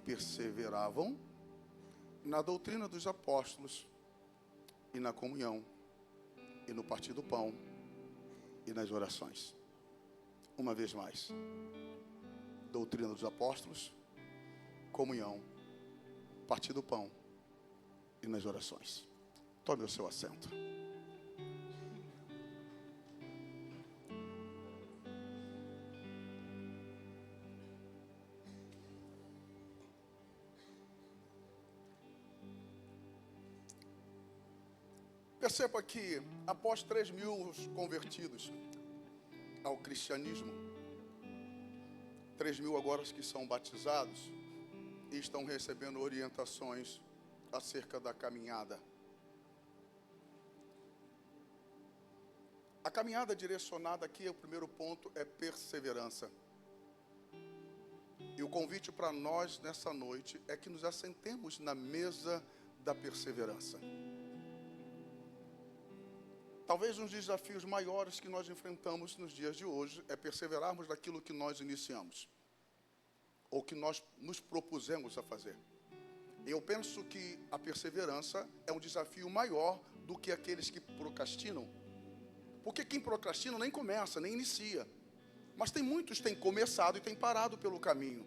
perseveravam na doutrina dos apóstolos, e na comunhão, e no partir do pão, e nas orações. Uma vez mais. Doutrina dos apóstolos, comunhão, partir do pão, e nas orações. Tome o seu assento. Perceba que após 3.000 convertidos ao cristianismo, 3.000 agora que são batizados e estão recebendo orientações acerca da caminhada. A caminhada direcionada aqui, o primeiro ponto é perseverança. E o convite para nós nessa noite é que nos assentemos na mesa da perseverança. Talvez um dos desafios maiores que nós enfrentamos nos dias de hoje é perseverarmos naquilo que nós iniciamos, ou que nós nos propusemos a fazer. Eu penso que a perseverança é um desafio maior do que aqueles que procrastinam. Porque quem procrastina nem começa, nem inicia. Mas tem muitos que têm começado e têm parado pelo caminho.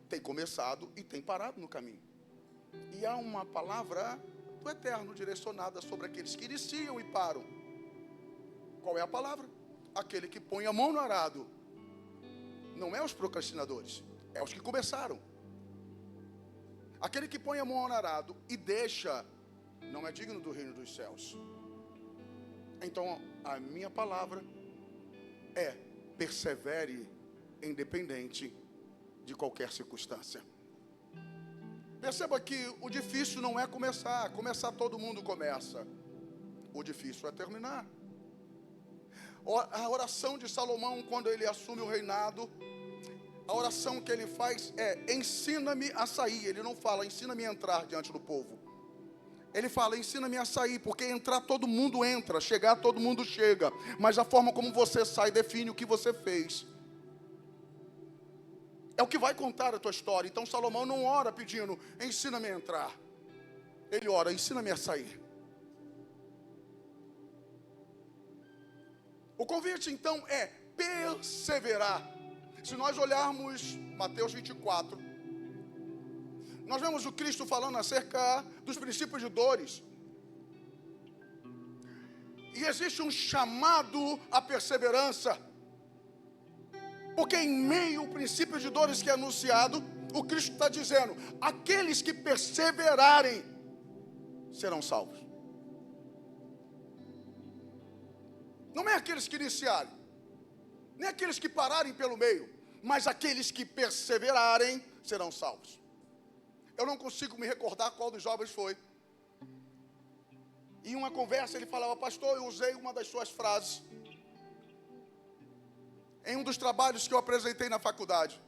Tem começado e tem parado no caminho. E há uma palavra do Eterno direcionada sobre aqueles que iniciam e param. Qual é a palavra? Aquele que põe a mão no arado. Não é os procrastinadores, é os que começaram. Aquele que põe a mão no arado e deixa, não é digno do reino dos céus. Então, a minha palavra é: persevere independente de qualquer circunstância. Perceba que o difícil não é começar. Começar todo mundo começa. O difícil é terminar. A oração de Salomão, quando ele assume o reinado, a oração que ele faz é: ensina-me a sair. Ele não fala, ensina-me a entrar diante do povo. Ele fala, ensina-me a sair, porque entrar todo mundo entra, chegar todo mundo chega. Mas a forma como você sai define o que você fez. É o que vai contar a tua história. Então Salomão não ora pedindo, ensina-me a entrar. Ele ora, ensina-me a sair. O convite então é perseverar. Se nós olharmos Mateus 24, nós vemos o Cristo falando acerca dos princípios de dores. E existe um chamado à perseverança. Porque em meio ao princípio de dores que é anunciado, o Cristo está dizendo: aqueles que perseverarem serão salvos. Não é aqueles que iniciarem, nem aqueles que pararem pelo meio, mas aqueles que perseverarem serão salvos. Eu não consigo me recordar qual dos jovens foi. Em uma conversa ele falava: pastor, eu usei uma das suas frases em um dos trabalhos que eu apresentei na faculdade.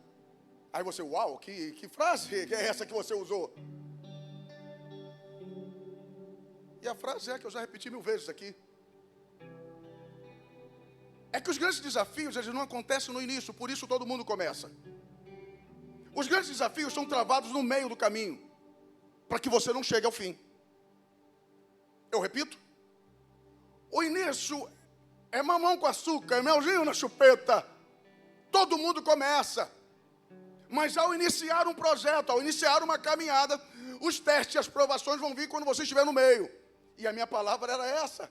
Aí você, uau, que frase é essa que você usou? E a frase é que eu já repeti 1000 vezes aqui. É que os grandes desafios, eles não acontecem no início, por isso todo mundo começa. Os grandes desafios são travados no meio do caminho, para que você não chegue ao fim. Eu repito, o início é mamão com açúcar, é melzinho na chupeta. Todo mundo começa. Mas ao iniciar um projeto, ao iniciar uma caminhada, os testes e as provações vão vir quando você estiver no meio. E a minha palavra era essa.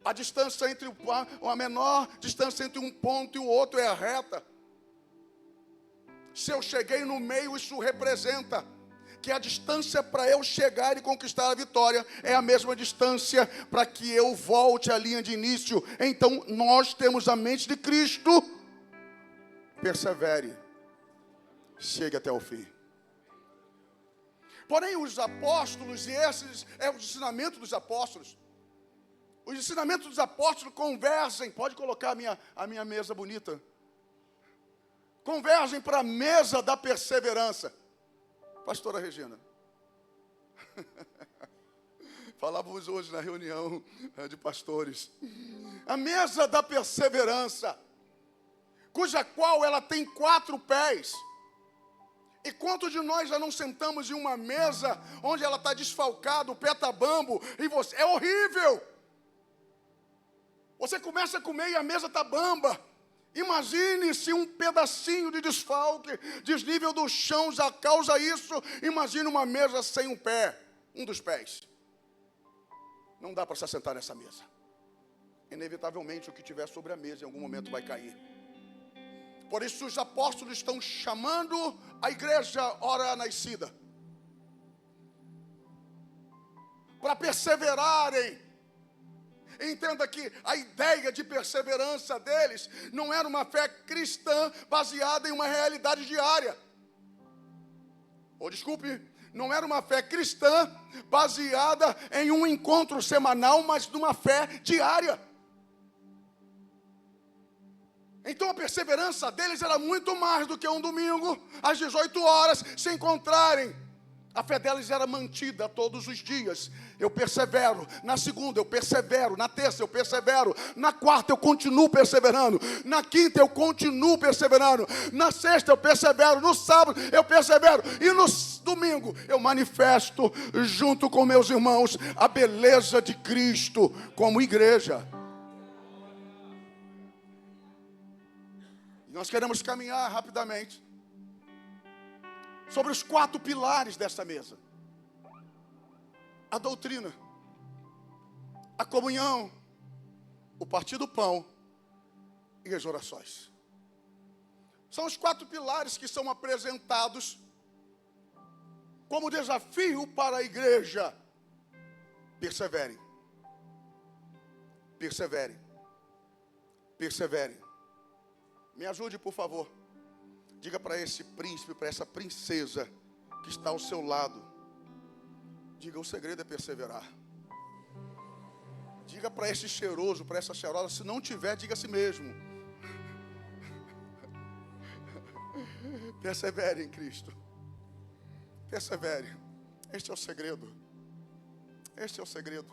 A distância entre a menor distância entre um ponto e o outro é a reta. Se eu cheguei no meio, isso representa que a distância para eu chegar e conquistar a vitória é a mesma distância para que eu volte à linha de início. Então, nós temos a mente de Cristo. Persevere. Chegue até o fim. Porém, os apóstolos, e esses é o ensinamento dos apóstolos. Os ensinamentos dos apóstolos convergem. Pode colocar a minha mesa bonita. Convergem para a mesa da perseverança. Pastora Regina, falávamos hoje na reunião de pastores, a mesa da perseverança, cuja qual ela tem 4 pés, E quantos de nós já não sentamos em uma mesa onde ela está desfalcada, o pé está bambo, e você, é horrível. Você começa a comer e a mesa está bamba. Imagine se um pedacinho de desfalque, desnível do chão já causa isso. Imagine uma mesa sem um pé, um dos pés. Não dá para se assentar nessa mesa. Inevitavelmente o que tiver sobre a mesa em algum momento vai cair. Por isso os apóstolos estão chamando a igreja ora nascida para perseverarem. Entenda que a ideia de perseverança deles não era uma fé cristã baseada em uma realidade diária. Desculpe, não era uma fé cristã baseada em um encontro semanal, mas numa fé diária. Então a perseverança deles era muito mais do que um domingo, às 18 horas, se encontrarem. A fé deles era mantida todos os dias. Eu persevero, na segunda eu persevero, na terça eu persevero, na quarta eu continuo perseverando, na quinta eu continuo perseverando, na sexta eu persevero, no sábado eu persevero, e no domingo eu manifesto junto com meus irmãos a beleza de Cristo como igreja. Nós queremos caminhar rapidamente sobre os 4 pilares desta mesa: a doutrina, a comunhão, o partir do pão e as orações. São os 4 pilares que são apresentados como desafio para a igreja. Perseverem, perseverem, perseverem. Me ajude, por favor. Diga para esse príncipe, para essa princesa que está ao seu lado. Diga, o segredo é perseverar. Diga para esse cheiroso, para essa cheirosa, se não tiver, diga a si mesmo. Persevere em Cristo. Persevere. Este é o segredo. Este é o segredo.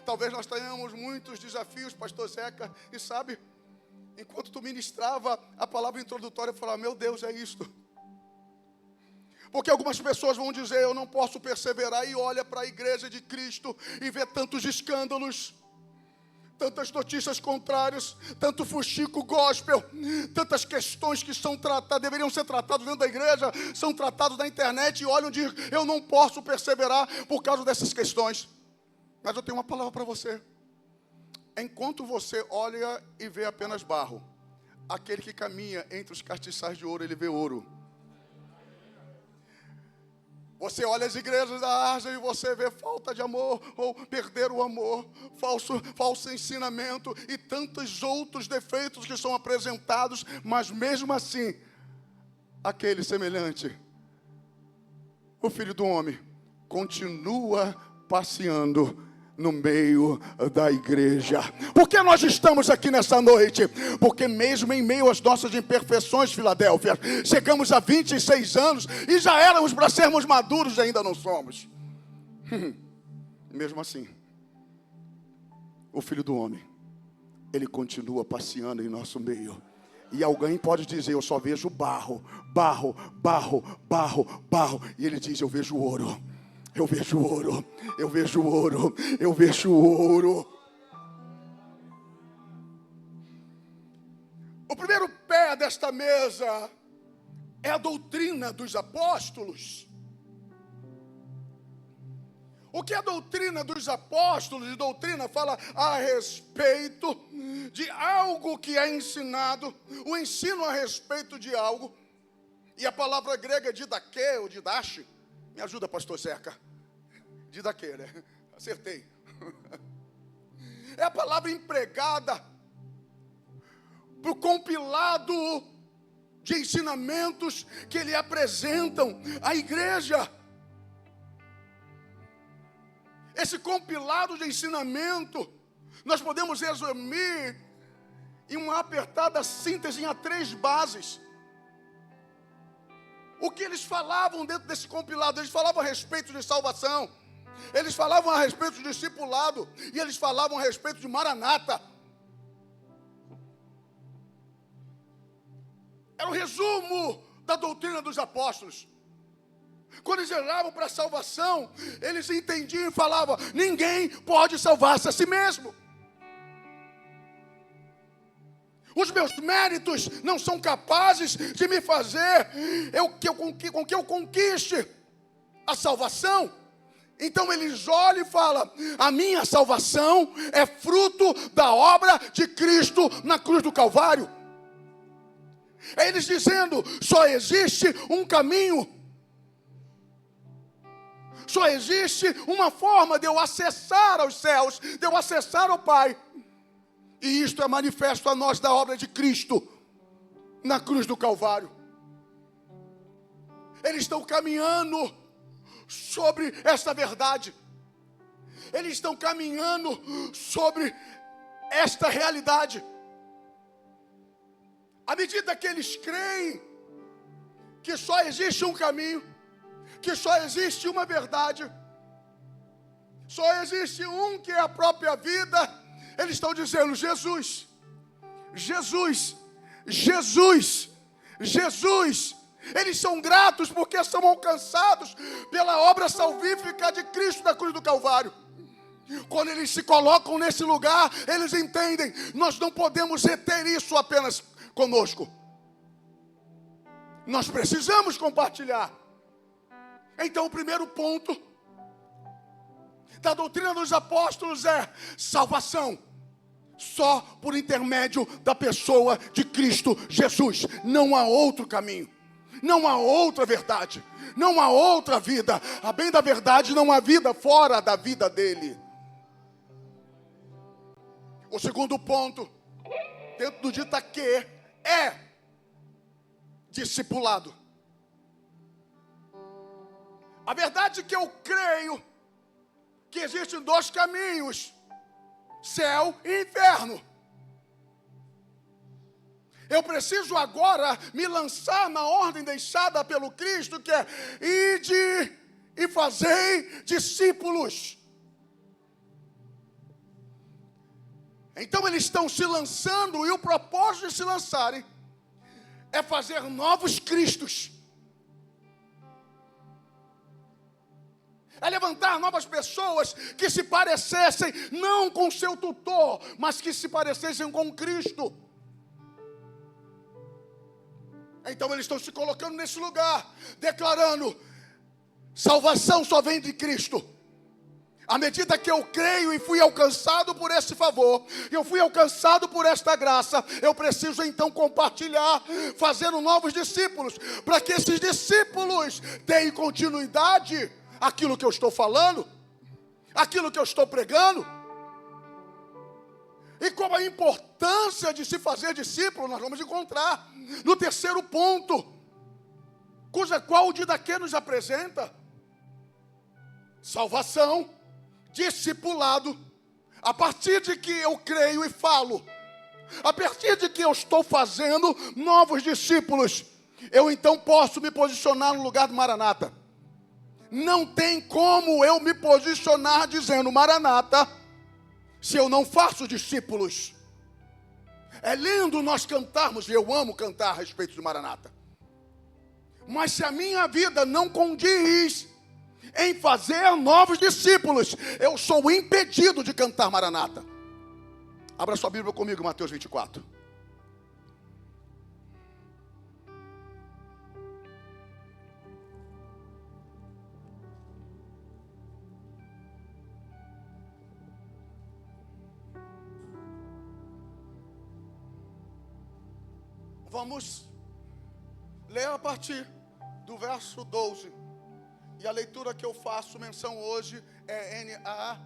Talvez nós tenhamos muitos desafios, pastor Zeca, e sabe, enquanto tu ministrava a palavra introdutória, eu falava, meu Deus, é isto. Porque algumas pessoas vão dizer, eu não posso perseverar, e olha para a igreja de Cristo e vê tantos escândalos, tantas notícias contrárias, tanto fuxico gospel, tantas questões que são tratadas, deveriam ser tratadas dentro da igreja, são tratadas na internet, e olham e dizem, eu não posso perseverar por causa dessas questões. Mas eu tenho uma palavra para você. Enquanto você olha e vê apenas barro, aquele que caminha entre os castiçais de ouro, ele vê ouro. Você olha as igrejas da Ásia e você vê falta de amor, ou perder o amor, falso ensinamento e tantos outros defeitos que são apresentados, mas mesmo assim, aquele semelhante, o Filho do Homem, continua passeando no meio da igreja. Por que nós estamos aqui nessa noite? Porque mesmo em meio às nossas imperfeições, Filadélfia, chegamos a 26 anos e já éramos para sermos maduros e ainda não somos. Mesmo assim, o Filho do Homem, ele continua passeando em nosso meio. E alguém pode dizer, eu só vejo barro, barro, barro, barro, barro. E ele diz, eu vejo ouro. Eu vejo ouro, eu vejo ouro, eu vejo ouro. O primeiro pé desta mesa é a doutrina dos apóstolos. O que é a doutrina dos apóstolos? Doutrina fala a respeito de algo que é ensinado, o ensino a respeito de algo. E a palavra grega é didaquê ou didache. Me ajuda, pastor Zeca. Didaquê, né? Acertei. É a palavra empregada para o compilado de ensinamentos que ele apresentam à igreja. Esse compilado de ensinamento, nós podemos resumir em uma apertada síntese em 3 bases. O que eles falavam dentro desse compilado? Eles falavam a respeito de salvação, eles falavam a respeito de discipulado, e eles falavam a respeito de Maranata. Era o resumo da doutrina dos apóstolos. Quando eles olhavam para a salvação, eles entendiam e falavam: ninguém pode salvar-se a si mesmo. Os meus méritos não são capazes de me fazer com que eu conquiste a salvação. Então eles olham e falam: a minha salvação é fruto da obra de Cristo na cruz do Calvário. É eles dizendo: só existe um caminho, só existe uma forma de eu acessar aos céus, de eu acessar ao Pai. E isto é manifesto a nós da obra de Cristo na cruz do Calvário. Eles estão caminhando sobre esta verdade. Eles estão caminhando sobre esta realidade. À medida que eles creem que só existe um caminho, que só existe uma verdade, só existe um que é a própria vida, eles estão dizendo: Jesus, Jesus, Jesus, Jesus. Eles são gratos porque são alcançados pela obra salvífica de Cristo na cruz do Calvário. Quando eles se colocam nesse lugar, eles entendem: nós não podemos reter isso apenas conosco. Nós precisamos compartilhar. Então o primeiro ponto da doutrina dos apóstolos é salvação só por intermédio da pessoa de Cristo Jesus. Não há outro caminho, não há outra verdade, não há outra vida. A bem da verdade, não há vida fora da vida dele. O segundo ponto, dentro do ditaquê, é discipulado. A verdade é que eu creio que existem dois caminhos: céu e inferno. Eu preciso agora me lançar na ordem deixada pelo Cristo, que é: ide e fazei discípulos. Então eles estão se lançando, e o propósito de se lançarem é fazer novos cristos. É levantar novas pessoas que se parecessem não com seu tutor, mas que se parecessem com Cristo. Então eles estão se colocando nesse lugar, declarando: salvação só vem de Cristo. À medida que eu creio e fui alcançado por esse favor, eu fui alcançado por esta graça, eu preciso então compartilhar, fazendo novos discípulos, para que esses discípulos tenham continuidade aquilo que eu estou falando, aquilo que eu estou pregando. E como a importância de se fazer discípulo, nós vamos encontrar no terceiro ponto, qual o ditaquê nos apresenta: salvação, discipulado. A partir de que eu creio e falo, a partir de que eu estou fazendo novos discípulos, eu então posso me posicionar no lugar do Maranata. Não tem como eu me posicionar dizendo Maranata se eu não faço discípulos. É lindo nós cantarmos, e eu amo cantar a respeito do Maranata. Mas se a minha vida não condiz em fazer novos discípulos, eu sou impedido de cantar Maranata. Abra sua Bíblia comigo, Mateus 24. Vamos ler a partir do verso 12. E a leitura que eu faço menção hoje é NA.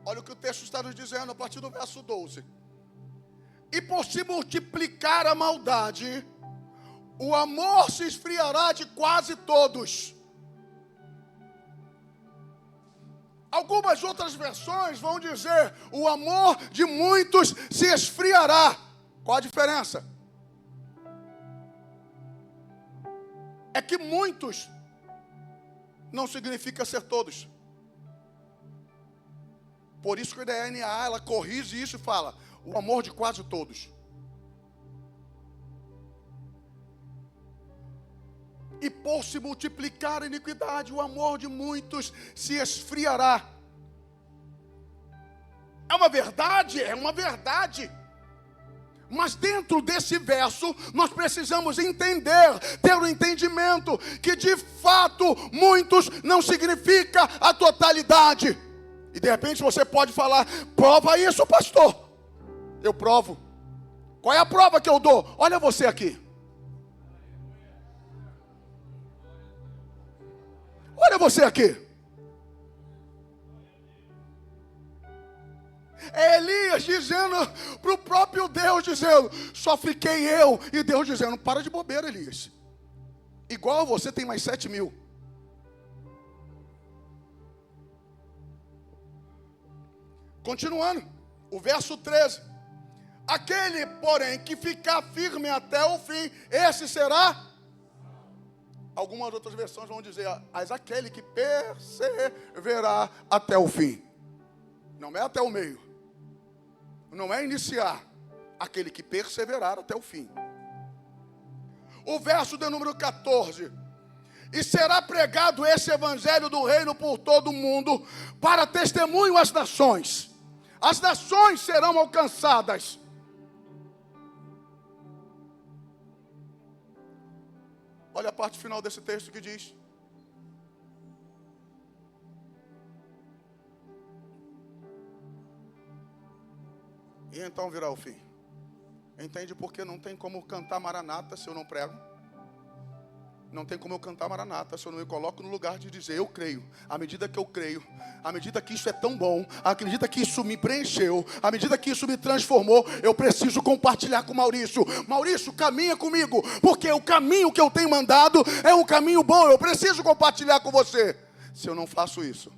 Olha o que o texto está nos dizendo a partir do verso 12. E por se multiplicar a maldade, o amor se esfriará de quase todos. Algumas outras versões vão dizer: o amor de muitos se esfriará. Qual a diferença? É que muitos não significa ser todos. Por isso que a DNA, ela corrige isso e fala: o amor de quase todos. e por se multiplicar a iniquidade, o amor de muitos se esfriará. É uma verdade, é uma verdade. Mas dentro desse verso, nós precisamos entender, ter o entendimento, que de fato, muitos não significa a totalidade. E de repente você pode falar, prova isso, pastor. Eu provo. Qual é a prova que eu dou? Olha você aqui. Olha você aqui. É Elias dizendo para o próprio Deus, dizendo, só fiquei eu. E Deus dizendo, para de bobeira, Elias. Igual a você tem mais 7.000. Continuando, o verso 13. Aquele, porém, que ficar firme até o fim, esse será... Algumas outras versões vão dizer, mas aquele que perseverar até o fim. Não é até o meio. Não é iniciar. Aquele que perseverar até o fim. O verso de número 14. E será pregado esse evangelho do reino por todo o mundo, para testemunho às nações. As nações serão alcançadas. Olha a parte final desse texto que diz: e então virá o fim. Entende porque não tem como cantar Maranata se eu não prego? Não tem como eu cantar Maranata se eu não me coloco no lugar de dizer, eu creio. À medida que eu creio, à medida que isso é tão bom, à medida que isso me preencheu, à medida que isso me transformou, eu preciso compartilhar com Maurício. Maurício, caminha comigo, porque o caminho que eu tenho mandado é um caminho bom, eu preciso compartilhar com você. Se eu não faço isso,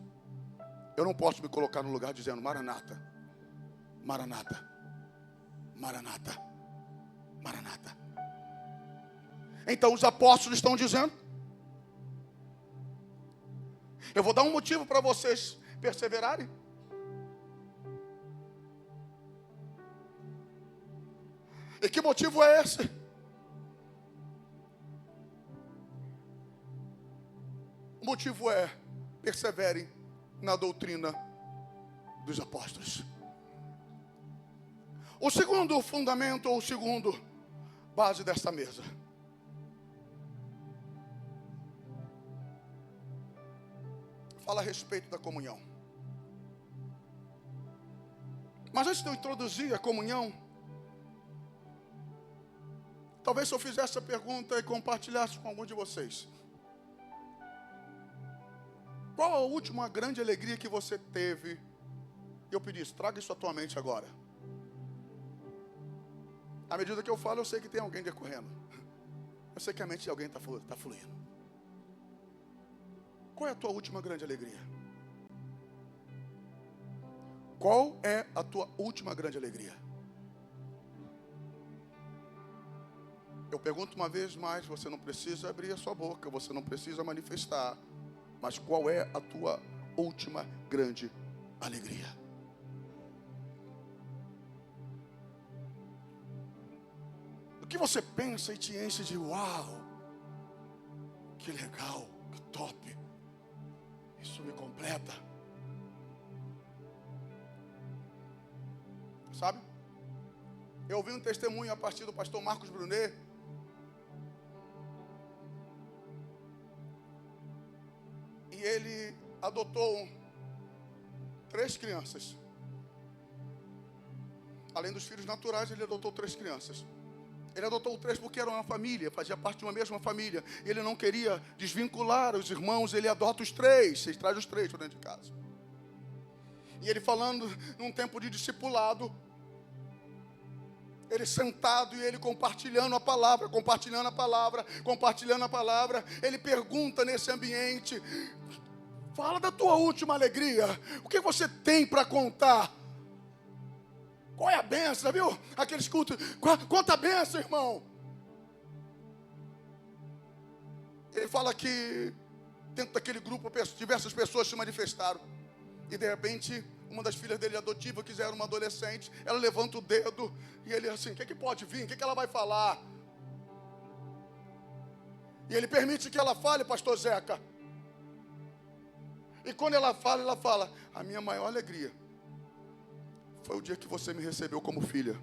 eu não posso me colocar no lugar dizendo, Maranata, Maranata, Maranata, Maranata. Então os apóstolos estão dizendo, eu vou dar um motivo para vocês perseverarem. E que motivo é esse? O motivo é, perseverem na doutrina dos apóstolos. O segundo fundamento, ou o segundo base desta mesa, fala a respeito da comunhão. Mas antes de eu introduzir a comunhão, talvez se eu fizesse a pergunta e compartilhasse com algum de vocês, qual a última grande alegria que você teve? E eu pedisse, traga isso à tua mente agora. À medida que eu falo, eu sei que tem alguém decorrendo. Eu sei que a mente de alguém está fluindo. Qual é a tua última grande alegria? Qual é a tua última grande alegria? Eu pergunto uma vez mais, você não precisa abrir a sua boca, você não precisa manifestar, mas qual é a tua última grande alegria? O que você pensa e te enche de uau, que legal, que top. Isso me completa. Sabe? Eu ouvi um testemunho a partir do pastor Marcos Brunet. E ele adotou 3 crianças. Além dos filhos naturais, ele adotou 3 crianças. Ele adotou 3 porque era uma família, fazia parte de uma mesma família. Ele não queria desvincular os irmãos, ele adota os 3, ele traz os 3 para dentro de casa. E ele falando num tempo de discipulado, ele sentado e ele compartilhando a palavra, ele pergunta nesse ambiente, fala da tua última alegria, o que você tem para contar? Qual é a benção, viu? Aqueles cultos, conta a benção, irmão. Ele fala que dentro daquele grupo diversas pessoas se manifestaram. E de repente, uma das filhas dele adotiva, que era uma adolescente, ela levanta o dedo e ele assim, o que pode vir? O que ela vai falar? E Ele permite que ela fale, pastor Zeca. E quando ela fala, a minha maior alegria foi o dia que você me recebeu como filha.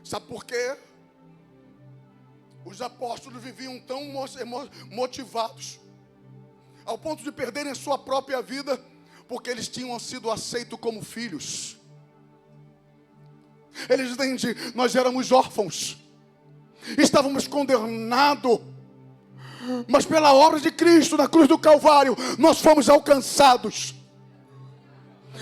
Sabe por quê? Os apóstolos viviam tão motivados, ao ponto de perderem a sua própria vida, porque eles tinham sido aceitos como filhos. Eles entendem, nós éramos órfãos, estávamos condenados, mas pela obra de Cristo na cruz do Calvário, nós fomos alcançados.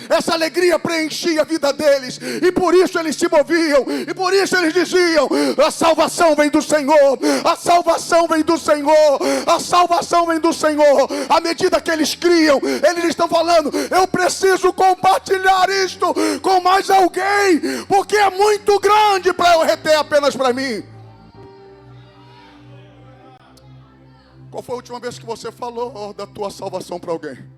Essa alegria preenchia a vida deles, e por isso eles se moviam, e por isso eles diziam: a salvação vem do Senhor, a salvação vem do Senhor, a salvação vem do Senhor. À medida que eles criam, eles estão falando: eu preciso compartilhar isto com mais alguém, porque é muito grande para eu reter apenas para mim. Qual foi a última vez que você falou da tua salvação para alguém?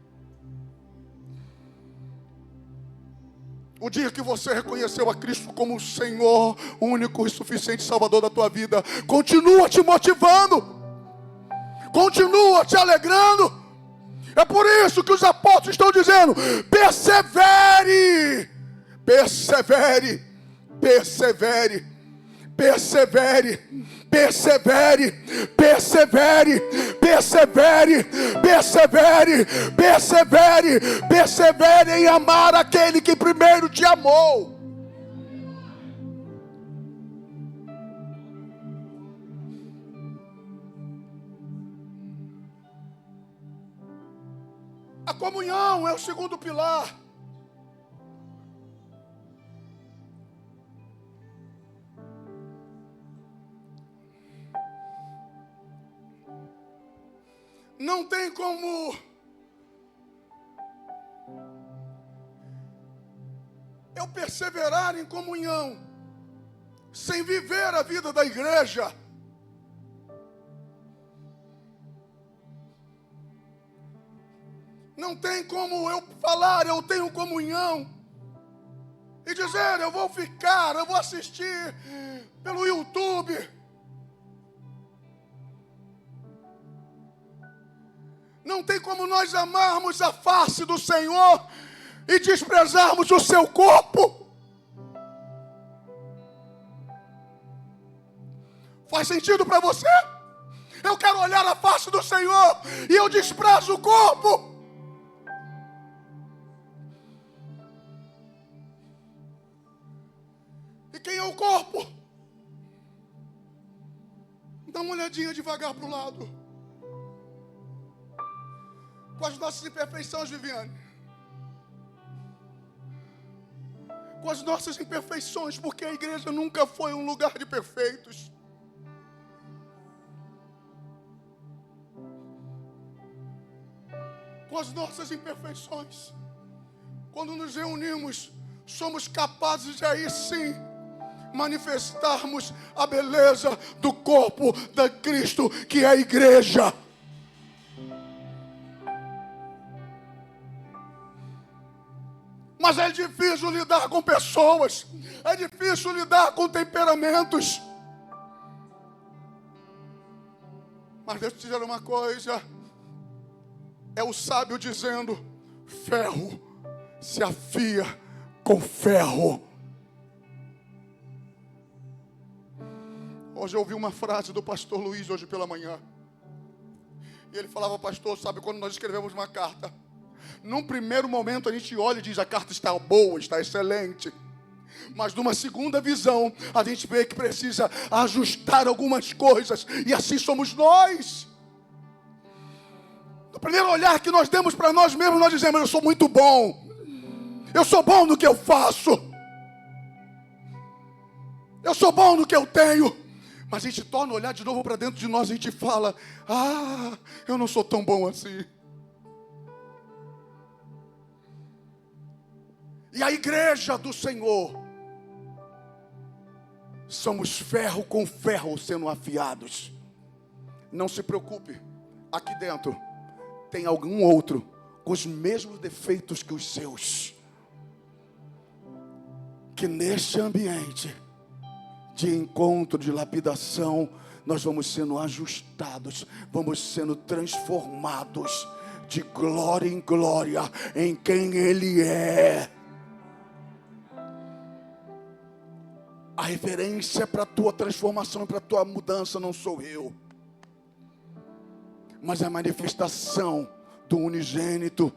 O dia que você reconheceu a Cristo como o Senhor, único e suficiente Salvador da tua vida, continua te motivando, continua te alegrando. É por isso que os apóstolos estão dizendo: persevere, persevere, persevere, persevere, persevere, persevere, persevere, persevere, persevere, persevere em amar aquele que primeiro te amou. A comunhão é o segundo pilar. Não tem como eu perseverar em comunhão sem viver a vida da igreja. Não tem como eu falar, eu tenho comunhão, e dizer, eu vou assistir pelo YouTube. Não tem como nós amarmos a face do Senhor e desprezarmos o seu corpo. Faz sentido para você? Eu quero olhar a face do Senhor e eu desprezo o corpo. E quem é o corpo? Dá uma olhadinha devagar para o lado. Com as nossas imperfeições, Viviane. Com as nossas imperfeições, porque a igreja nunca foi um lugar de perfeitos. Com as nossas imperfeições, quando nos reunimos, somos capazes de aí sim manifestarmos a beleza do corpo de Cristo, que é a igreja. Mas é difícil lidar com pessoas, é difícil lidar com temperamentos. Mas deixa eu te dizer uma coisa, é o sábio dizendo: ferro se afia com ferro. Hoje eu ouvi uma frase do pastor Luiz hoje pela manhã. E ele falava: pastor, sabe quando nós escrevemos uma carta, num primeiro momento a gente olha e diz: a carta está boa, está excelente. Mas numa segunda visão, a gente vê que precisa ajustar algumas coisas. E assim somos nós. No primeiro olhar que nós demos para nós mesmos, nós dizemos: eu sou muito bom. Eu sou bom no que eu faço. Eu sou bom no que eu tenho. Mas a gente torna a olhar de novo para dentro de nós e a gente fala: ah, eu não sou tão bom assim. E a igreja do Senhor, somos ferro com ferro sendo afiados. Não se preocupe, aqui dentro tem algum outro com os mesmos defeitos que os seus, que neste ambiente de encontro, de lapidação, nós vamos sendo ajustados, vamos sendo transformados de glória em glória em quem Ele é. A referência para a tua transformação e para a tua mudança não sou eu, mas a manifestação do unigênito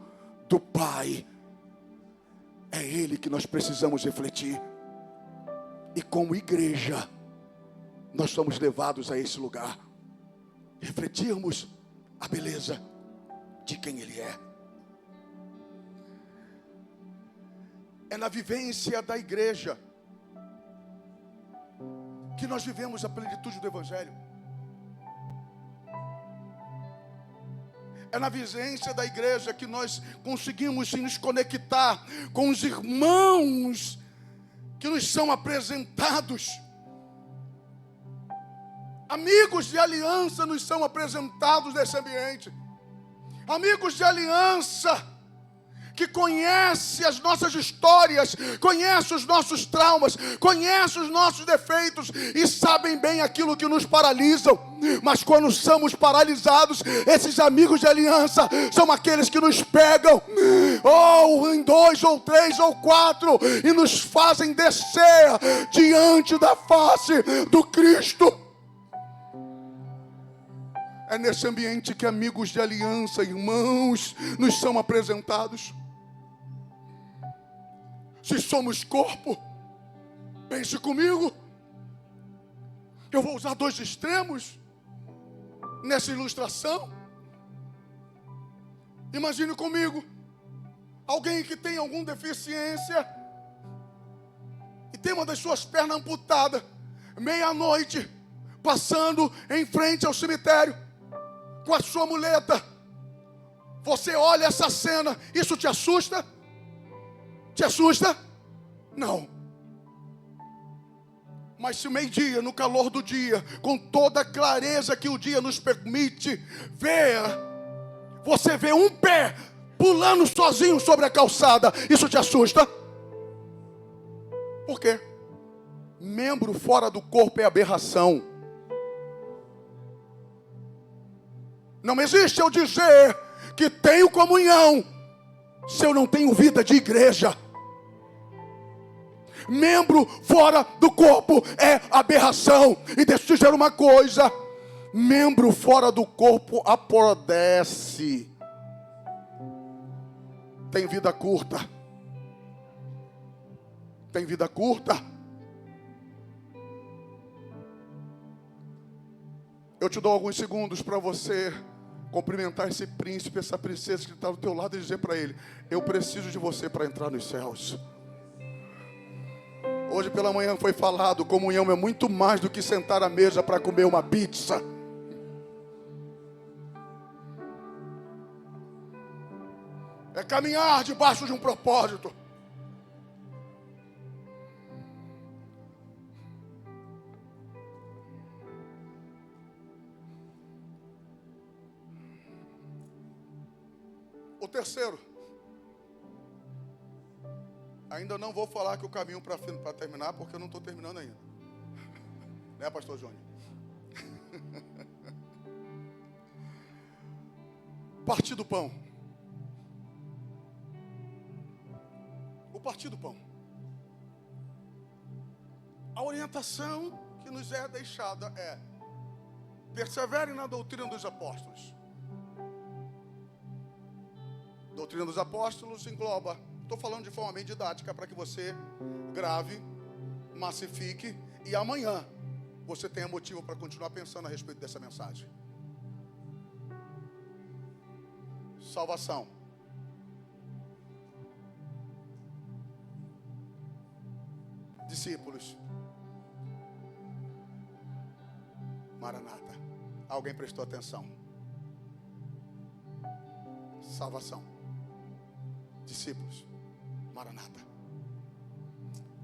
do Pai. É Ele que nós precisamos refletir. E como igreja, nós somos levados a esse lugar, refletirmos a beleza de quem Ele é. É na vivência da igreja que nós vivemos a plenitude do Evangelho. É na vivência da igreja que nós conseguimos nos conectar com os irmãos que nos são apresentados. Amigos de aliança nos são apresentados nesse ambiente. Amigos de aliança que conhecem as nossas histórias, conhecem os nossos traumas, conhecem os nossos defeitos e sabem bem aquilo que nos paralisam. Mas quando somos paralisados, esses amigos de aliança são aqueles que nos pegam, ou em 2, ou 3, ou 4, e nos fazem descer diante da face do Cristo. É nesse ambiente que amigos de aliança, irmãos, nos são apresentados. Se somos corpo, pense comigo, eu vou usar 2 extremos nessa ilustração. Imagine comigo, alguém que tem alguma deficiência e tem uma das suas pernas amputada, meia-noite, passando em frente ao cemitério, com a sua muleta. Você olha essa cena, isso te assusta? Te assusta? Não. Mas se meio-dia, no calor do dia, com toda a clareza que o dia nos permite ver, você vê um pé pulando sozinho sobre a calçada, isso te assusta? Por quê? Membro fora do corpo é aberração. Não existe eu dizer que tenho comunhão se eu não tenho vida de igreja. Membro fora do corpo é aberração. E deixa eu te dizer uma coisa: membro fora do corpo apodrece, tem vida curta. Tem vida curta. Eu te dou alguns segundos para você cumprimentar esse príncipe, essa princesa que está do teu lado e dizer para ele: eu preciso de você para entrar nos céus. Hoje pela manhã foi falado, comunhão é muito mais do que sentar à mesa para comer uma pizza. É caminhar debaixo de um propósito. O terceiro, ainda não vou falar que o caminho para terminar, porque eu não estou terminando ainda. Né, pastor Júnior? Partir do pão. O partir do pão. A orientação que nos é deixada é: persevere na doutrina dos apóstolos. Doutrina dos apóstolos engloba, estou falando de forma bem didática para que você grave, massifique e amanhã você tenha motivo para continuar pensando a respeito dessa mensagem. Salvação. Discípulos. Maranata. Alguém prestou atenção? Salvação. Discípulos. Maranata.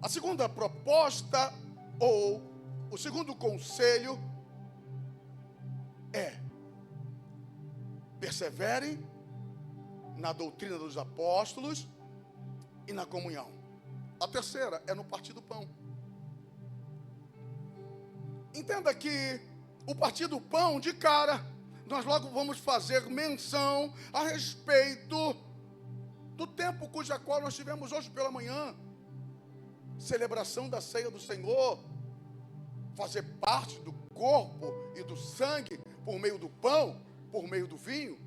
A segunda proposta, ou o segundo conselho é: perseverem na doutrina dos apóstolos e na comunhão. A terceira é no partir do pão. Entenda que o partir do pão, de cara, nós logo vamos fazer menção a respeito do tempo cuja qual nós tivemos hoje pela manhã. Celebração da ceia do Senhor, fazer parte do corpo e do sangue por meio do pão, por meio do vinho.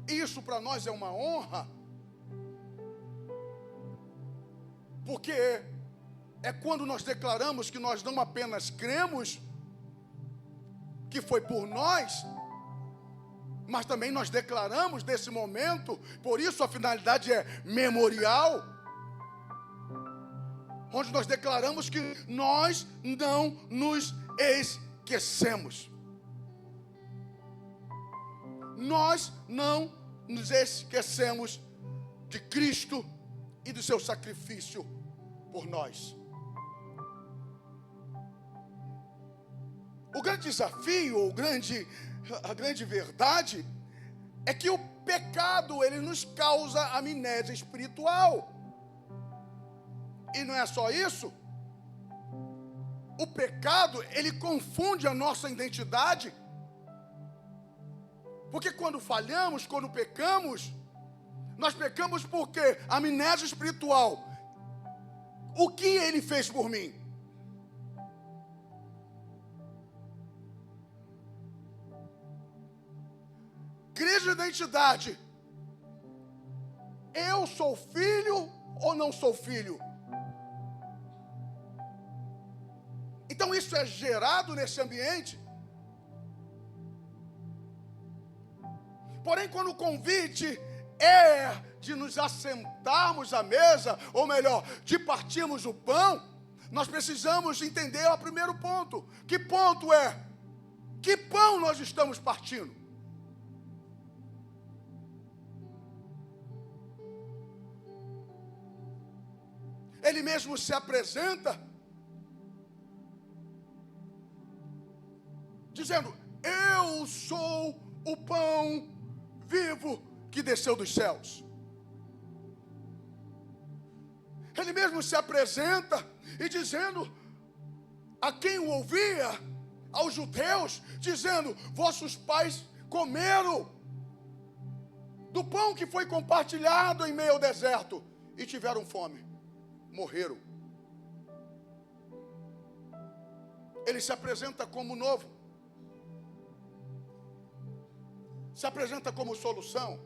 Isso para nós é uma honra, porque é quando nós declaramos que nós não apenas cremos que foi por nós, mas também nós declaramos nesse momento, por isso a finalidade é memorial, onde nós declaramos que nós não nos esquecemos. Nós não nos esquecemos de Cristo e do seu sacrifício por nós. O grande desafio, a grande verdade é que o pecado, ele nos causa amnésia espiritual. E não é só isso. O pecado, ele confunde a nossa identidade. Porque quando falhamos, quando pecamos, nós pecamos porque amnésia espiritual. O que ele fez por mim? Crise de identidade. Eu sou filho ou não sou filho? Então isso é gerado nesse ambiente. Porém, quando o convite é de nos assentarmos à mesa, ou melhor, de partirmos o pão, nós precisamos entender o primeiro ponto. Que ponto é? Que pão nós estamos partindo? Ele mesmo se apresenta dizendo: eu sou o pão vivo que desceu dos céus. Ele mesmo se apresenta e dizendo a quem o ouvia, aos judeus, dizendo: vossos pais comeram do pão que foi compartilhado em meio ao deserto e tiveram fome, morreram. Ele se apresenta como novo, se apresenta como solução.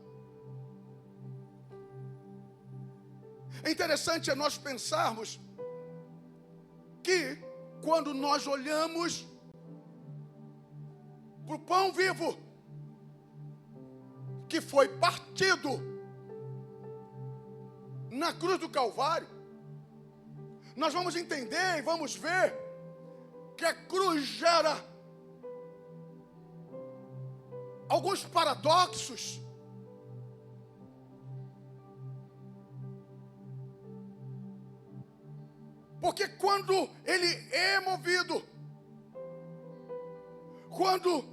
É interessante nós pensarmos que quando nós olhamos para o pão vivo que foi partido na cruz do Calvário, nós vamos entender e vamos ver que a cruz gera alguns paradoxos. Porque quando ele é movido, quando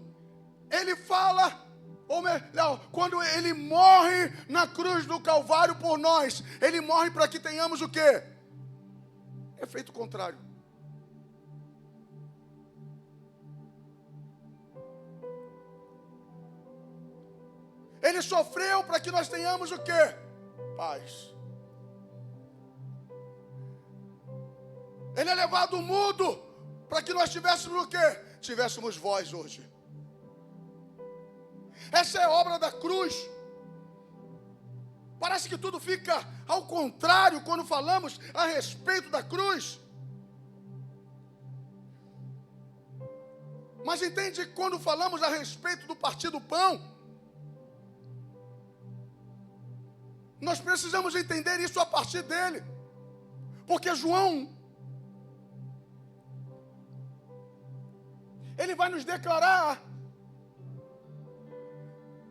ele fala, ou melhor, quando ele morre na cruz do Calvário por nós, ele morre para que tenhamos o quê? Efeito contrário. Ele sofreu para que nós tenhamos o quê? Paz. Ele é levado mudo para que nós tivéssemos o quê? Tivéssemos voz hoje. Essa é a obra da cruz. Parece que tudo fica ao contrário quando falamos a respeito da cruz. Mas entende que quando falamos a respeito do partir do pão, nós precisamos entender isso a partir dele. Porque João, ele vai nos declarar,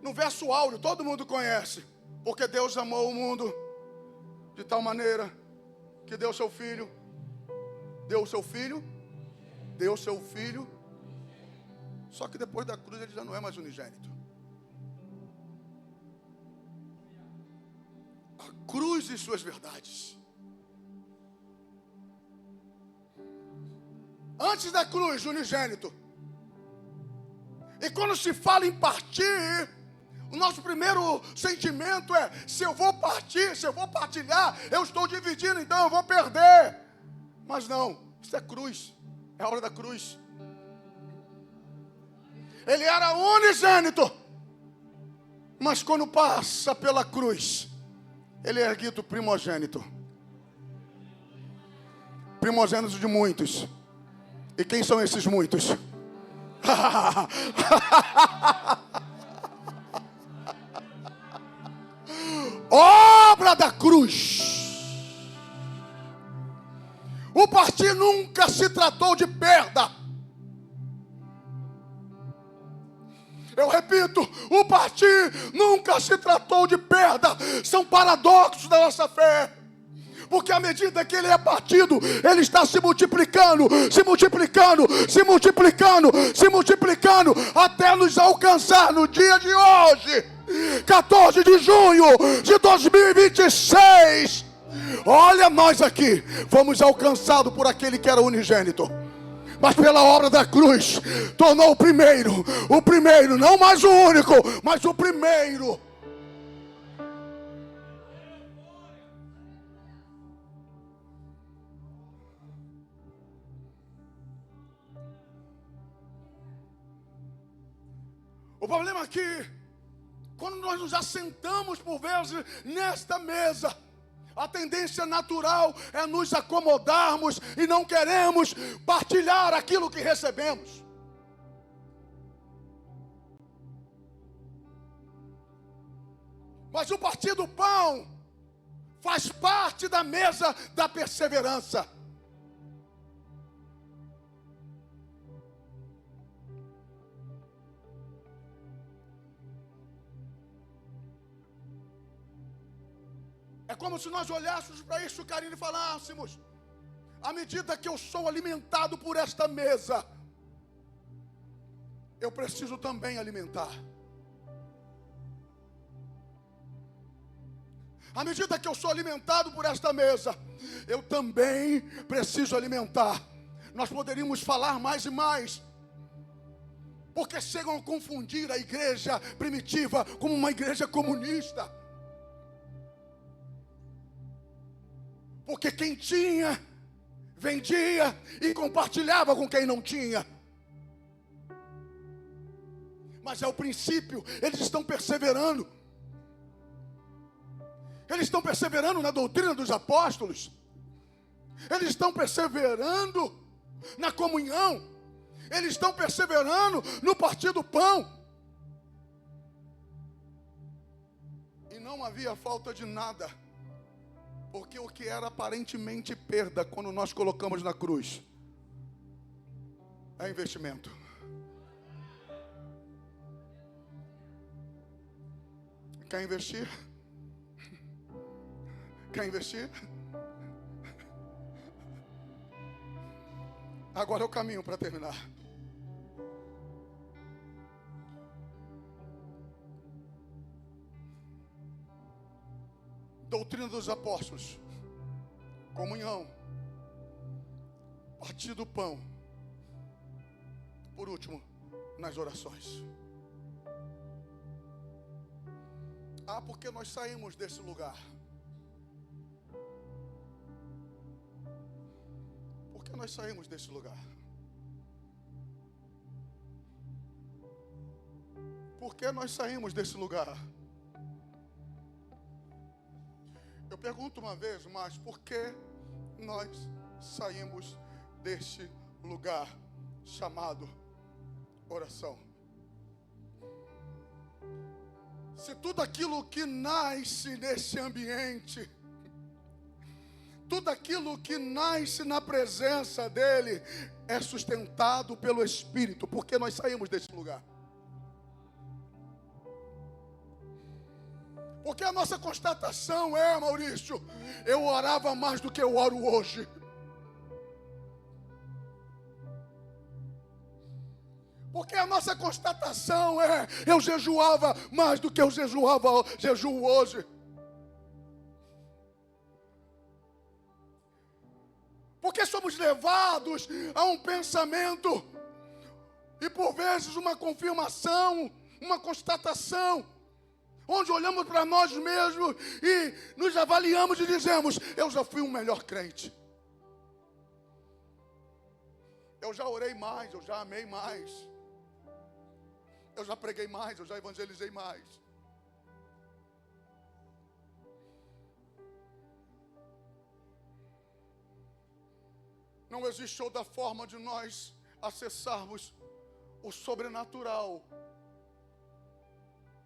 no verso áureo, todo mundo conhece, porque Deus amou o mundo de tal maneira que deu seu filho, só que depois da cruz ele já não é mais unigênito. cruz e suas verdades. Antes da cruz, unigênito. E quando se fala em partir, o nosso primeiro sentimento é: se eu vou partir, se eu vou partilhar, eu estou dividindo, então eu vou perder. Mas não, isso é cruz, é a hora da cruz. Ele era unigênito, mas quando passa pela cruz, ele é erguido primogênito. Primogênito de muitos. E quem são esses muitos? Obra da cruz. O partir nunca se tratou de perda. Eu repito, o partir nunca se tratou de perda. São paradoxos da nossa fé. Porque à medida que ele é partido, ele está se multiplicando, se multiplicando, se multiplicando, se multiplicando, até nos alcançar no dia de hoje, 14 de junho de 2026. Olha nós aqui, fomos alcançados por aquele que era unigênito, mas pela obra da cruz, tornou o primeiro, não mais o único, mas o primeiro. O problema é que, quando nós nos assentamos por vezes nesta mesa, a tendência natural é nos acomodarmos e não queremos partilhar aquilo que recebemos. Mas o partir do pão faz parte da mesa da perseverança. É como se nós olhássemos para isso, Karine, e falássemos: à medida que eu sou alimentado por esta mesa, eu preciso também alimentar. À medida que eu sou alimentado por esta mesa, eu também preciso alimentar. Nós poderíamos falar mais e mais, porque chegam a confundir a igreja primitiva como uma igreja comunista. Porque quem tinha, vendia e compartilhava com quem não tinha. Mas é o princípio, eles estão perseverando. Eles estão perseverando na doutrina dos apóstolos. Eles estão perseverando na comunhão. Eles estão perseverando no partir do pão. E não havia falta de nada. Porque o que era aparentemente perda, quando nós colocamos na cruz, é investimento. Quer investir? Quer investir? Agora é o caminho para terminar. Doutrina dos apóstolos, comunhão, partir do pão, por último, nas orações. Porque nós saímos desse lugar. Por que nós saímos desse lugar? Por que nós saímos desse lugar? Eu pergunto uma vez mais, por que nós saímos deste lugar chamado oração? Se tudo aquilo que nasce nesse ambiente, tudo aquilo que nasce na presença dele, é sustentado pelo Espírito, por que nós saímos desse lugar? Porque a nossa constatação é, Maurício, eu orava mais do que eu oro hoje. Porque a nossa constatação é, eu jejuava mais do que eu jejuo hoje. somos levados a um pensamento e por vezes uma confirmação, uma constatação, onde olhamos para nós mesmos e nos avaliamos e dizemos: eu já fui um melhor crente, eu já orei mais, eu já amei mais, eu já preguei mais, eu já evangelizei mais. Não existe outra forma de nós acessarmos o sobrenatural.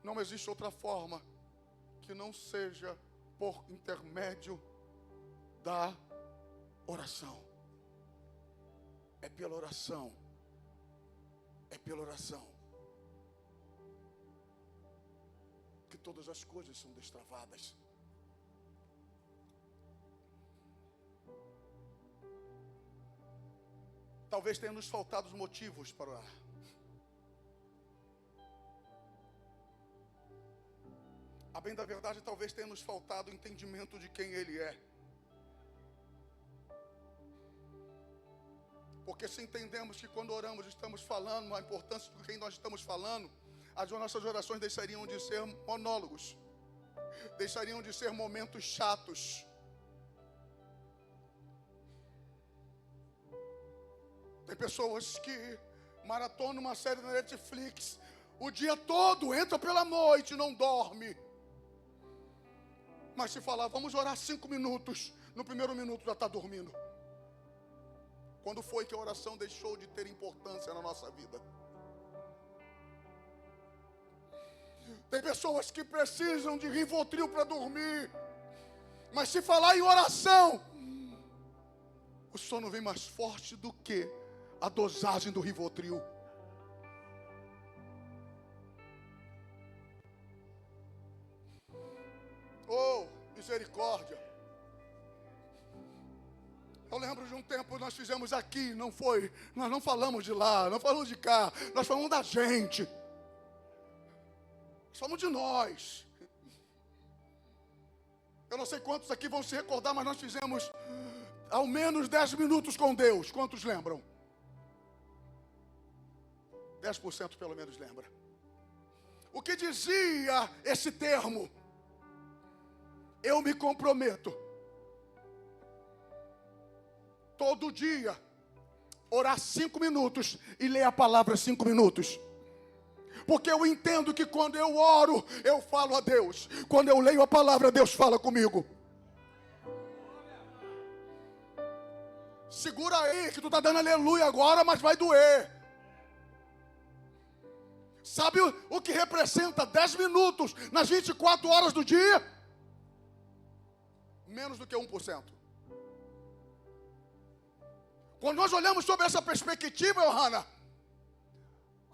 Não existe outra forma que não seja por intermédio da oração. É pela oração. É pela oração que todas as coisas são destravadas. Talvez tenha nos faltado os motivos para orar. A bem da verdade, talvez tenha nos faltado o entendimento de quem Ele é. Porque se entendemos que quando oramos estamos falando a importância de quem nós estamos falando, as nossas orações deixariam de ser monólogos, deixariam de ser momentos chatos. Tem pessoas que maratonam uma série na Netflix o dia todo, entra pela noite e não dorme. Mas se falar, vamos orar 5 minutos, no primeiro minuto já está dormindo. Quando foi que a oração deixou de ter importância na nossa vida? Tem pessoas que precisam de Rivotril para dormir, mas se falar em oração, o sono vem mais forte do que a dosagem do Rivotril. Oh, misericórdia. Eu lembro de um tempo nós fizemos aqui, não foi? Nós não falamos de lá, não falamos de cá, nós falamos da gente. Nós falamos de nós. Eu não sei quantos aqui vão se recordar, mas nós fizemos ao menos 10 minutos com Deus. Quantos lembram? 10% pelo menos lembra. O que dizia esse termo? Eu me comprometo todo dia orar 5 minutos e ler a palavra 5 minutos. Porque eu entendo que quando eu oro, eu falo a Deus. Quando eu leio a palavra, Deus fala comigo. Segura aí, que tu está dando aleluia agora, mas vai doer. Sabe o que representa 10 minutos nas 24 horas do dia? Menos do que 1%. Quando nós olhamos sobre essa perspectiva, Johanna,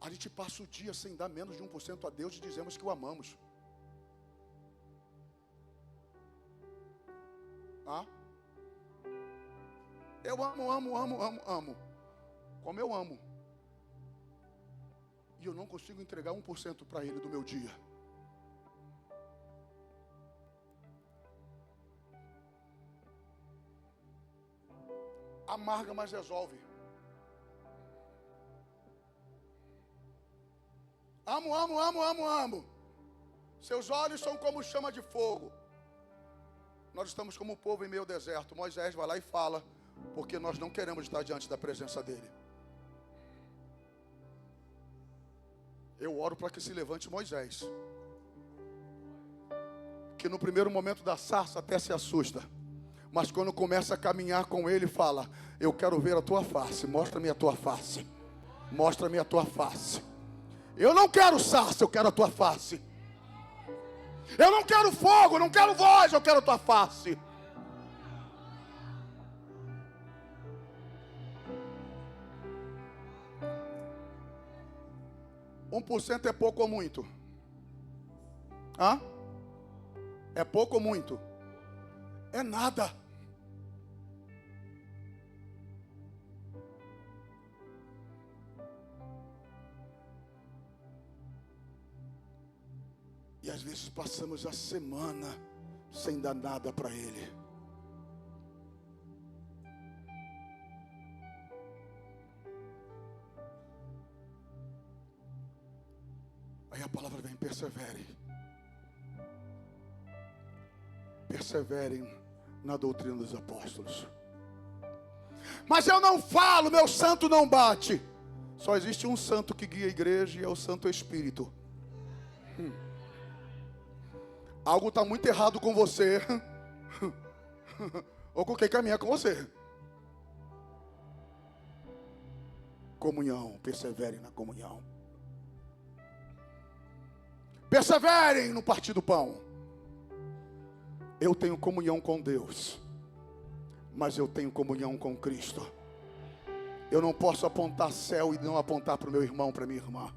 a gente passa o dia sem dar menos de 1% a Deus e dizemos que o amamos. Eu amo. Como eu amo. E eu não consigo entregar 1% para Ele do meu dia. Amarga, mas resolve. Amo. Seus olhos são como chama de fogo. Nós estamos como um povo em meio ao deserto. Moisés vai lá e fala, porque nós não queremos estar diante da presença dele. Eu oro para que se levante Moisés, que no primeiro momento da sarça até se assusta, mas quando começa a caminhar com ele, fala: eu quero ver a tua face, mostra-me a tua face, mostra-me a tua face. Eu não quero sarça, eu quero a tua face. Eu não quero fogo, não quero voz, eu quero a tua face. Um 1% é pouco ou muito? É pouco ou muito? É nada. E às vezes passamos a semana sem dar nada para Ele. Aí a palavra vem: persevere. Perseverem na doutrina dos apóstolos. Mas eu não falo, meu santo não bate. Só existe um santo que guia a igreja, e é o Santo Espírito. Algo está muito errado com você, ou com quem caminha com você. Comunhão, perseverem na comunhão. Perseverem no partir do pão. Eu tenho comunhão com Deus, mas eu tenho comunhão com Cristo. Eu não posso apontar céu e não apontar para o meu irmão, para minha irmã.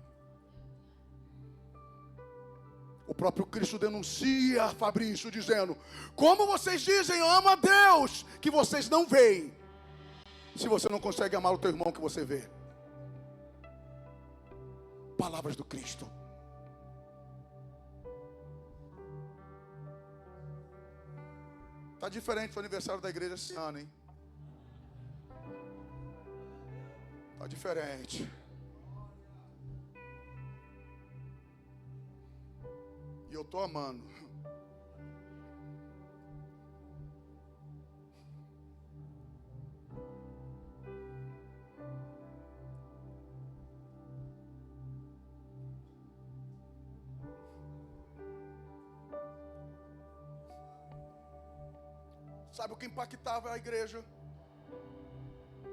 O próprio Cristo denuncia, Fabrício, dizendo: como vocês dizem, eu amo a Deus, que vocês não veem, se você não consegue amar o teu irmão que você vê. Palavras do Cristo. Está diferente o aniversário da igreja esse ano, hein? Está diferente. E eu estou amando. Sabe o que impactava a igreja?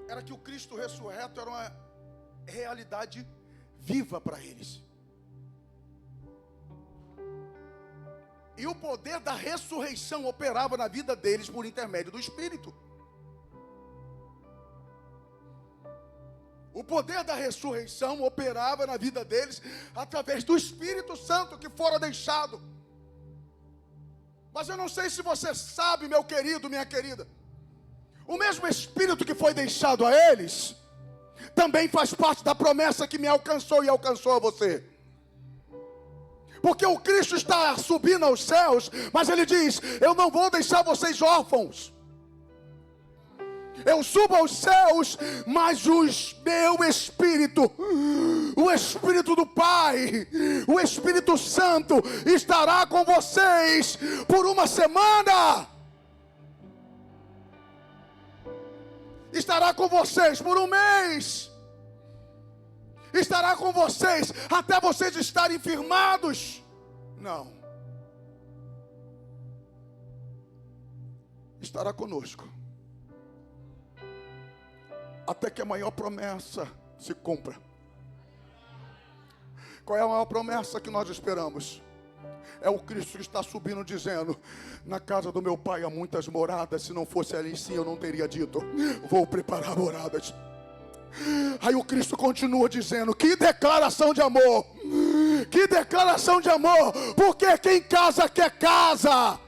Era que o Cristo ressurreto era uma realidade viva para eles. E o poder da ressurreição operava na vida deles por intermédio do Espírito. O poder da ressurreição operava na vida deles através do Espírito Santo que fora deixado. Mas eu não sei se você sabe, meu querido, minha querida, o mesmo Espírito que foi deixado a eles também faz parte da promessa que me alcançou e alcançou a você. Porque o Cristo está subindo aos céus, mas Ele diz: eu não vou deixar vocês órfãos. Eu subo aos céus, mas o meu Espírito, o Espírito do Pai, o Espírito Santo estará com vocês por uma semana. Estará com vocês por um mês. Estará com vocês até vocês estarem firmados. Não. Estará conosco até que a maior promessa se cumpra. Qual é a maior promessa que nós esperamos? É o Cristo que está subindo dizendo: na casa do meu Pai há muitas moradas, se não fosse ali sim eu não teria dito, vou preparar moradas. Aí o Cristo continua dizendo: que declaração de amor, que declaração de amor, porque quem casa quer casa.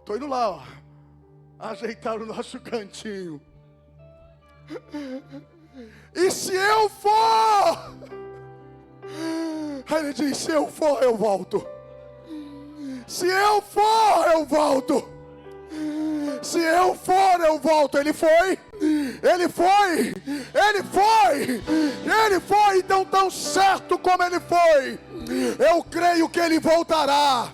Estou indo lá, ó, ajeitar o nosso cantinho. E se eu for, aí ele diz: se eu for, eu volto. Se eu for, eu volto. Se eu for, eu volto. Ele foi. Ele foi. Ele foi. Ele foi. Então, tão certo como ele foi, eu creio que ele voltará.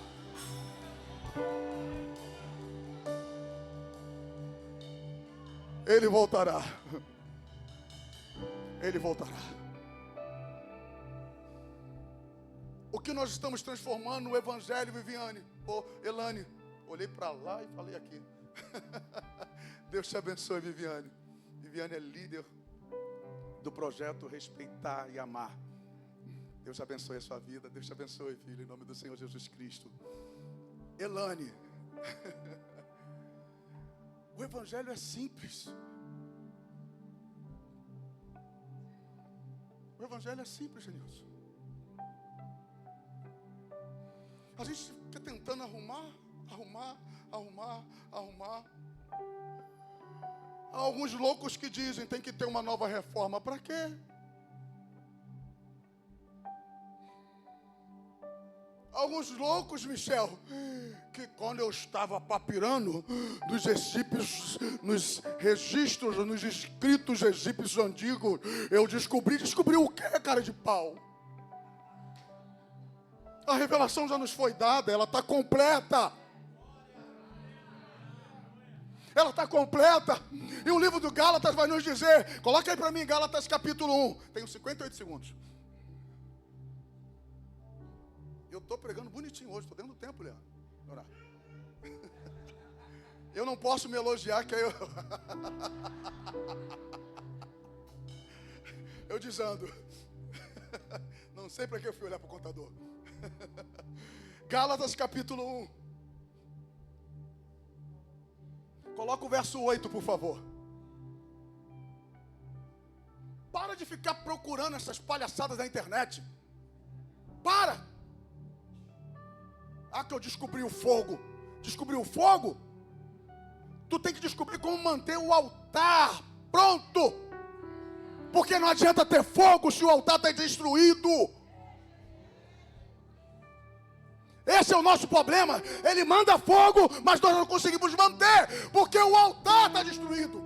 Ele voltará. Ele voltará. O que nós estamos transformando no Evangelho, Viviane, Elane, olhei para lá e falei aqui. Deus te abençoe, Viviane. Viviane é líder do projeto Respeitar e Amar. Deus abençoe a sua vida. Deus te abençoe, filho, em nome do Senhor Jesus Cristo. Elane. O Evangelho é simples. O Evangelho é simples, Genilson. A gente fica tentando arrumar. Há alguns loucos que dizem: tem que ter uma nova reforma. Para quê? Há alguns loucos, Michel, que quando eu estava papirando nos egípcios, nos registros, nos escritos egípcios antigos, eu descobri o que, cara de pau? A revelação já nos foi dada, ela está completa. Ela está completa. E o livro do Gálatas vai nos dizer, coloca aí para mim, Gálatas capítulo 1. Tenho 58 segundos. Eu estou pregando bonitinho hoje, estou dentro do tempo, Leandro. Orar. Eu não posso me elogiar, que aí eu desando. Não sei para que eu fui olhar para o contador. Gálatas capítulo 1. Coloca o verso 8, por favor. Para de ficar procurando essas palhaçadas na internet. Para! Ah, que eu descobri o fogo. Descobriu o fogo? Tu tem que descobrir como manter o altar pronto. Porque não adianta ter fogo se o altar está destruído. Esse é o nosso problema. Ele manda fogo, mas nós não conseguimos manter, porque o altar está destruído.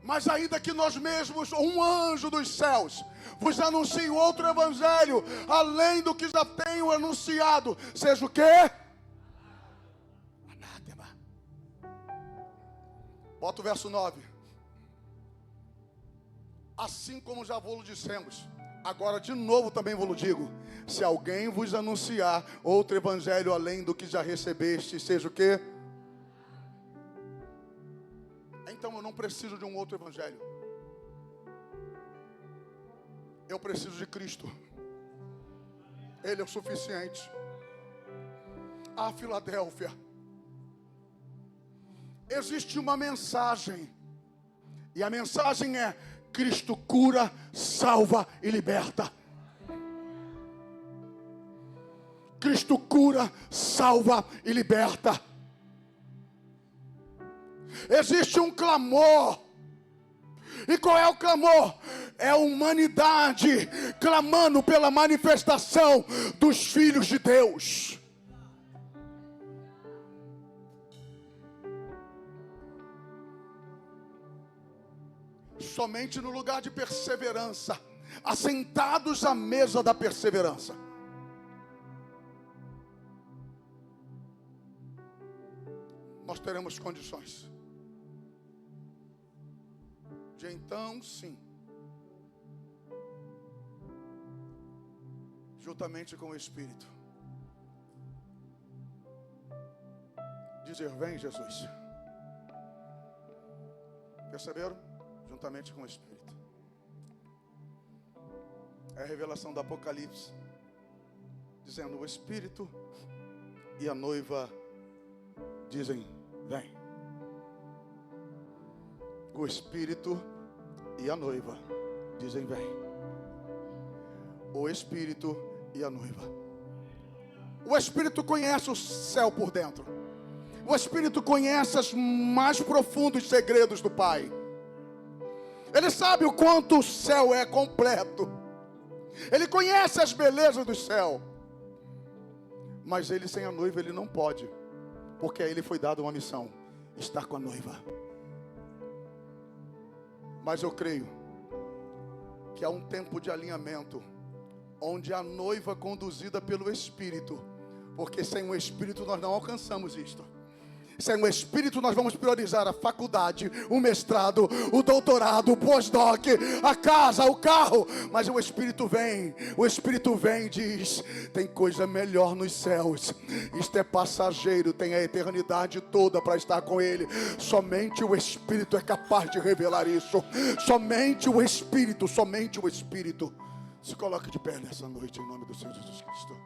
Mas ainda que nós mesmos, um anjo dos céus, vos anuncie outro evangelho, além do que já tenho anunciado, seja o quê? Anátema. Bota o verso 9. Assim como já vos dissemos, agora de novo também vos digo, se alguém vos anunciar outro evangelho além do que já recebeste, seja o quê? Então eu não preciso de um outro evangelho. Eu preciso de Cristo. Ele é o suficiente. A Filadélfia, existe uma mensagem, e a mensagem é: Cristo cura, salva e liberta. Cristo cura, salva e liberta. Existe um clamor. E qual é o clamor? É a humanidade clamando pela manifestação dos filhos de Deus. Somente no lugar de perseverança, assentados à mesa da perseverança, nós teremos condições de então sim, juntamente com o Espírito, dizer: vem, Jesus. Perceberam? Juntamente com o Espírito. É a revelação do Apocalipse, dizendo: o Espírito e a noiva dizem: vem. O Espírito e a noiva dizem: vem. O Espírito e a noiva. O Espírito conhece o céu por dentro. O Espírito conhece os mais profundos segredos do Pai. Ele sabe o quanto o céu é completo. Ele conhece as belezas do céu. Mas ele sem a noiva ele não pode, porque a ele foi dada uma missão: estar com a noiva. Mas eu creio que há um tempo de alinhamento, onde a noiva conduzida pelo Espírito, porque sem o Espírito nós não alcançamos isto. Sem o Espírito nós vamos priorizar a faculdade, o mestrado, o doutorado, o pós-doc, a casa, o carro. Mas o Espírito vem e diz: tem coisa melhor nos céus. Isto é passageiro, tem a eternidade toda para estar com Ele. Somente o Espírito é capaz de revelar isso. Somente o Espírito. Se coloque de pé nessa noite em nome do Senhor Jesus Cristo.